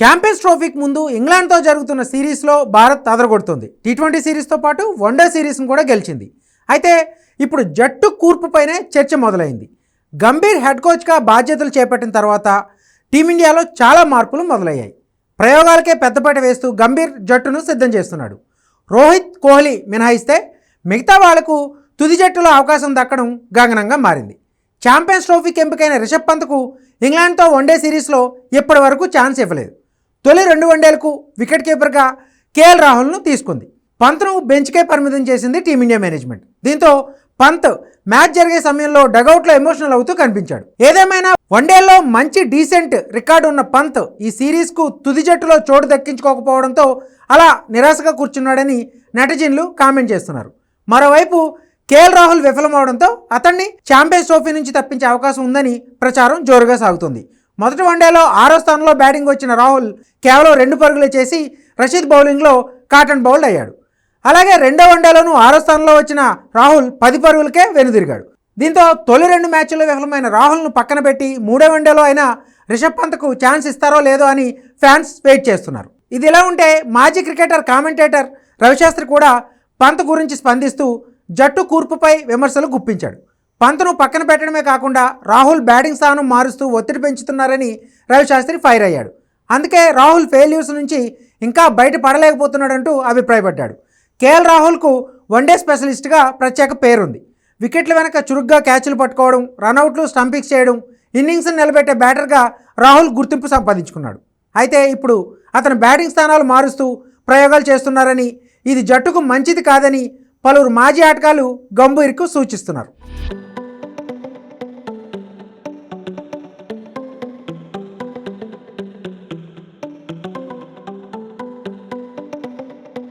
Champions ట్రోఫీకి ముందు ఇంగ్లాండ్తో జరుగుతున్న సిరీస్లో భారత్ అదరగొడుతుంది. టీ20 సిరీస్తో పాటు వన్డే సిరీస్ను కూడా గెలిచింది. అయితే ఇప్పుడు జట్టు కూర్పుపైనే చర్చ మొదలైంది. గంభీర్ హెడ్ కోచ్గా బాధ్యతలు చేపట్టిన తర్వాత టీమిండియాలో చాలా మార్పులు మొదలయ్యాయి. ప్రయోగాలకే పెద్దపీట వేస్తూ గంభీర్ జట్టును సిద్ధం చేస్తున్నాడు. రోహిత్, కోహ్లీ మినహాయిస్తే మిగతా వాళ్లకు తుది జట్టులో అవకాశం దక్కడం గగనంగా మారింది. ఛాంపియన్స్ ట్రోఫీకి ఎంపికైన రిషబ్ పంత్కు ఇంగ్లాండ్తో వన్డే సిరీస్లో ఇప్పటి వరకు ఛాన్స్ ఇవ్వలేదు. తొలి 2 వన్డేలకు వికెట్ కీపర్గా కేఎల్ రాహుల్ను తీసుకుంది. పంత్ను బెంచ్కే పరిమితం చేసింది టీమిండియా మేనేజ్మెంట్. దీంతో పంత్ మ్యాచ్ జరిగే సమయంలో డగౌట్లో ఎమోషనల్ అవుతూ కనిపించాడు. ఏదేమైనా వన్డేల్లో మంచి డీసెంట్ రికార్డు ఉన్న పంత్ ఈ సిరీస్కు తుది జట్టులో చోటు దక్కించుకోకపోవడంతో అలా నిరాశగా కూర్చున్నాడని నెటిజన్లు కామెంట్ చేస్తున్నారు. మరోవైపు కేఎల్ రాహుల్ విఫలమవడంతో అతన్ని ఛాంపియన్స్ ట్రోఫీ నుంచి తప్పించే అవకాశం ఉందని ప్రచారం జోరుగా సాగుతుంది. మొదటి వన్డేలో 6వ స్థానంలో బ్యాటింగ్ వచ్చిన రాహుల్ కేవలం 2 పరుగులే చేసి రషీద్ బౌలింగ్లో కాటన్ బౌల్డ్ అయ్యాడు. అలాగే రెండో వన్డేలోనూ 6వ స్థానంలో వచ్చిన రాహుల్ 10 పరుగులకే వెనుదిరిగాడు. దీంతో తొలి 2 మ్యాచ్ల్లో విఫలమైన రాహుల్ను పక్కన పెట్టి 3వ వన్డేలో అయినా రిషబ్ పంత్కు ఛాన్స్ ఇస్తారో లేదో అని ఫ్యాన్స్ వెయిట్ చేస్తున్నారు. ఇది ఇలా ఉంటే మాజీ క్రికెటర్ కామెంటేటర్ రవిశాస్త్రి కూడా పంత్ గురించి స్పందిస్తూ జట్టు కూర్పుపై విమర్శలు గుప్పించాడు. పంత్ను పక్కన పెట్టడమే కాకుండా రాహుల్ బ్యాటింగ్ స్థానం మారుస్తూ ఒత్తిడి పెంచుతున్నారని రవిశాస్త్రి ఫైర్ అయ్యాడు. అందుకే రాహుల్ ఫెయిల్యూర్స్ నుంచి ఇంకా బయట పడలేకపోతున్నాడంటూ అభిప్రాయపడ్డాడు. కేఎల్ రాహుల్కు వన్డే స్పెషలిస్ట్గా ప్రత్యేక పేరుంది. వికెట్ల వెనక చురుగ్గా క్యాచ్లు పట్టుకోవడం, రనౌట్లు, స్టంపింగ్స్ చేయడం, ఇన్నింగ్స్ని నిలబెట్టే బ్యాటర్గా రాహుల్ గుర్తింపు సంపాదించుకున్నాడు. అయితే ఇప్పుడు అతను బ్యాటింగ్ స్థానాలు మారుస్తూ ప్రయోగాలు చేస్తున్నారని, ఇది జట్టుకు మంచిది కాదని పలువురు మాజీ ఆటగాళ్లు గంభీర్కు సూచిస్తున్నారు.